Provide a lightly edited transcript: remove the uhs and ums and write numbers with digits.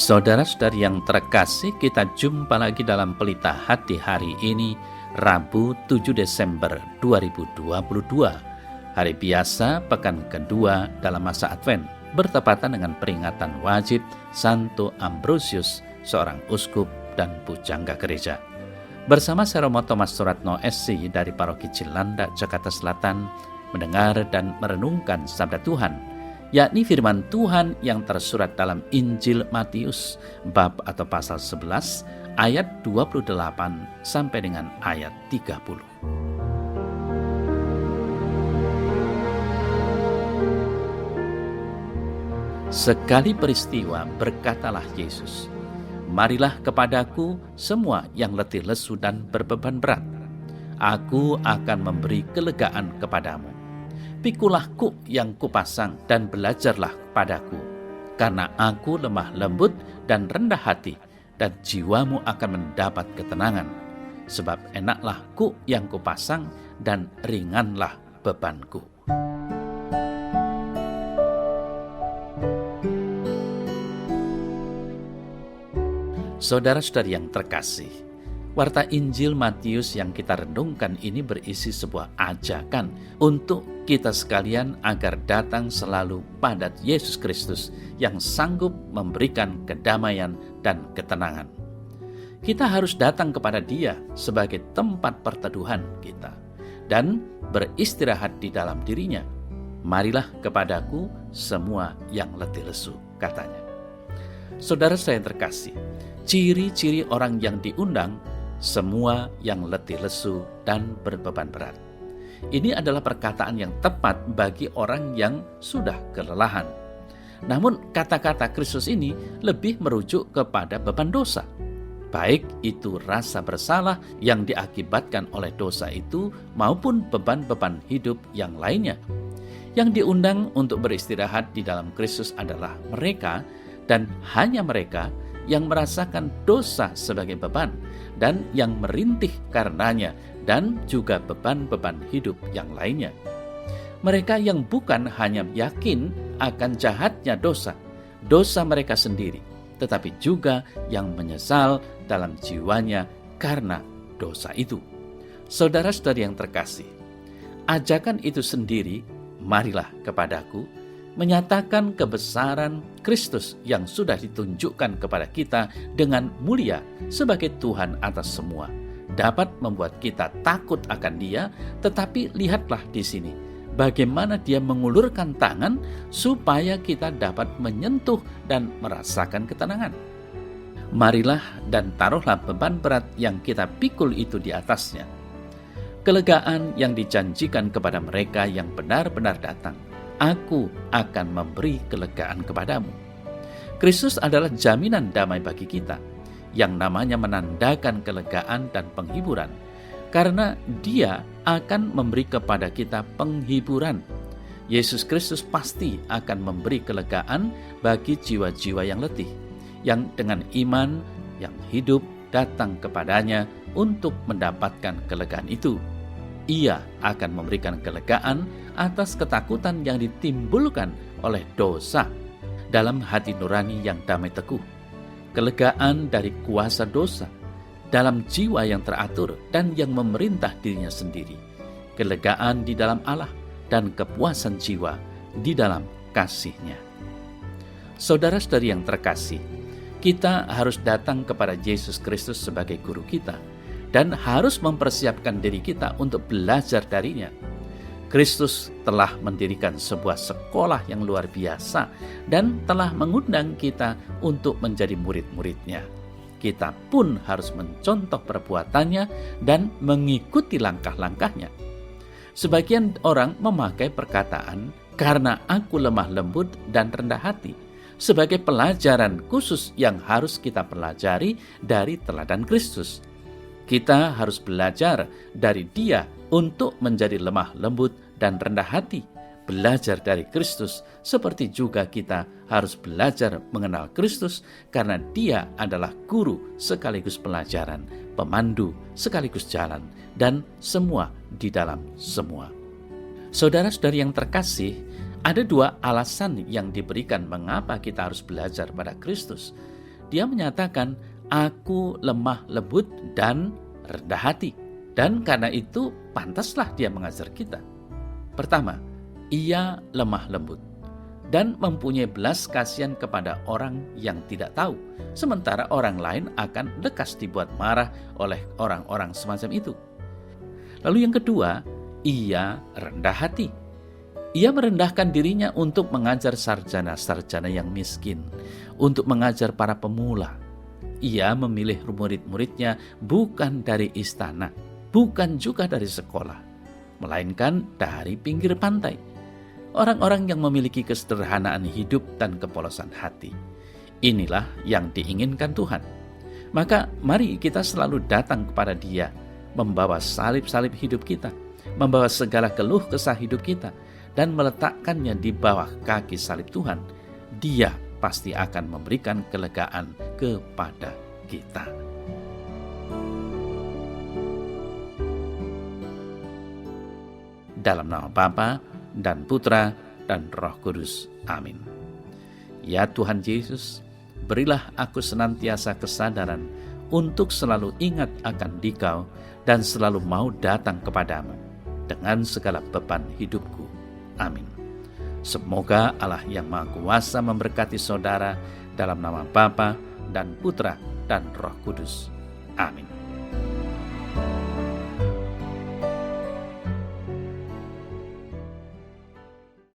Saudara-saudari yang terkasih, kita jumpa lagi dalam Pelita Hati hari ini, Rabu 7 Desember 2022. Hari biasa, pekan kedua dalam masa Advent, bertepatan dengan peringatan wajib Santo Ambrosius, seorang uskup dan pujangga gereja. Bersama saya Romo Thomas Suratno SC dari Paroki Cilandak, Jakarta Selatan, mendengar dan merenungkan sabda Tuhan, yakni firman Tuhan yang tersurat dalam Injil Matius bab atau pasal 11 ayat 28 sampai dengan ayat 30. Sekali peristiwa berkatalah Yesus, "Marilah kepadaku semua yang letih lesu dan berbeban berat. Aku akan memberi kelegaan kepadamu. Pikulah kuk yang kupasang dan belajarlah padaku, karena aku lemah lembut dan rendah hati, dan jiwamu akan mendapat ketenangan. Sebab enaklah kuk yang kupasang dan ringanlah bebanku." Saudara-saudari yang terkasih, warta Injil Matius yang kita renungkan ini berisi sebuah ajakan untuk kita sekalian agar datang selalu pada Yesus Kristus yang sanggup memberikan kedamaian dan ketenangan. Kita harus datang kepada Dia sebagai tempat perteduhan kita dan beristirahat di dalam dirinya. "Marilah kepadaku semua yang letih lesu," katanya. Saudara saya yang terkasih, ciri-ciri orang yang diundang semua yang letih lesu dan berbeban berat. Ini adalah perkataan yang tepat bagi orang yang sudah kelelahan. Namun kata-kata Kristus ini lebih merujuk kepada beban dosa, baik itu rasa bersalah yang diakibatkan oleh dosa itu maupun beban-beban hidup yang lainnya. Yang diundang untuk beristirahat di dalam Kristus adalah mereka dan hanya mereka yang merasakan dosa sebagai beban dan yang merintih karenanya, dan juga beban-beban hidup yang lainnya. Mereka yang bukan hanya yakin akan jahatnya dosa mereka sendiri, tetapi juga yang menyesal dalam jiwanya karena dosa itu. Saudara-saudari yang terkasih, ajakan itu sendiri, "Marilah kepadaku," menyatakan kebesaran Kristus yang sudah ditunjukkan kepada kita dengan mulia sebagai Tuhan atas semua, dapat membuat kita takut akan Dia. Tetapi lihatlah di sini bagaimana Dia mengulurkan tangan supaya kita dapat menyentuh dan merasakan ketenangan. Marilah dan taruhlah beban berat yang kita pikul itu di atasnya. Kelegaan yang dijanjikan kepada mereka yang benar-benar datang. "Aku akan memberi kelegaan kepadamu." Kristus adalah jaminan damai bagi kita, yang namanya menandakan kelegaan dan penghiburan, karena Dia akan memberi kepada kita penghiburan. Yesus Kristus pasti akan memberi kelegaan bagi jiwa-jiwa yang letih, yang dengan iman yang hidup datang kepadanya untuk mendapatkan kelegaan itu. Ia akan memberikan kelegaan atas ketakutan yang ditimbulkan oleh dosa dalam hati nurani yang damai teguh, kelegaan dari kuasa dosa dalam jiwa yang teratur dan yang memerintah dirinya sendiri, kelegaan di dalam Allah, dan kepuasan jiwa di dalam kasih-Nya. Saudara-saudari yang terkasih, kita harus datang kepada Yesus Kristus sebagai guru kita dan harus mempersiapkan diri kita untuk belajar darinya. Kristus telah mendirikan sebuah sekolah yang luar biasa dan telah mengundang kita untuk menjadi murid-muridnya. Kita pun harus mencontoh perbuatannya dan mengikuti langkah-langkahnya. Sebagian orang memakai perkataan "karena aku lemah lembut dan rendah hati" sebagai pelajaran khusus yang harus kita pelajari dari teladan Kristus. Kita harus belajar dari Dia untuk menjadi lemah lembut dan rendah hati, belajar dari Kristus, seperti juga kita harus belajar mengenal Kristus karena Dia adalah guru sekaligus pelajaran, pemandu sekaligus jalan, dan semua di dalam semua. Saudara-saudari yang terkasih, ada dua alasan yang diberikan mengapa kita harus belajar pada Kristus. Dia menyatakan, "Aku lemah lembut dan rendah hati." Dan karena itu pantaslah dia mengajar kita. Pertama, ia lemah lembut dan mempunyai belas kasihan kepada orang yang tidak tahu, sementara orang lain akan lekas dibuat marah oleh orang-orang semacam itu. Lalu yang kedua, ia rendah hati. Ia merendahkan dirinya untuk mengajar sarjana-sarjana yang miskin, untuk mengajar para pemula. Ia memilih murid-muridnya bukan dari istana, bukan juga dari sekolah, melainkan dari pinggir pantai. Orang-orang yang memiliki kesederhanaan hidup dan kepolosan hati. Inilah yang diinginkan Tuhan. Maka mari kita selalu datang kepada Dia, membawa salib-salib hidup kita, membawa segala keluh kesah hidup kita, dan meletakkannya di bawah kaki salib Tuhan. Dia pasti akan memberikan kelegaan kepada kita. Dalam nama Bapa dan Putra dan Roh Kudus. Amin. Ya Tuhan Yesus, berilah aku senantiasa kesadaran untuk selalu ingat akan Dikau dan selalu mau datang kepadamu dengan segala beban hidupku. Amin. Semoga Allah yang Maha Kuasa memberkati saudara dalam nama Bapa dan Putra dan Roh Kudus. Amin.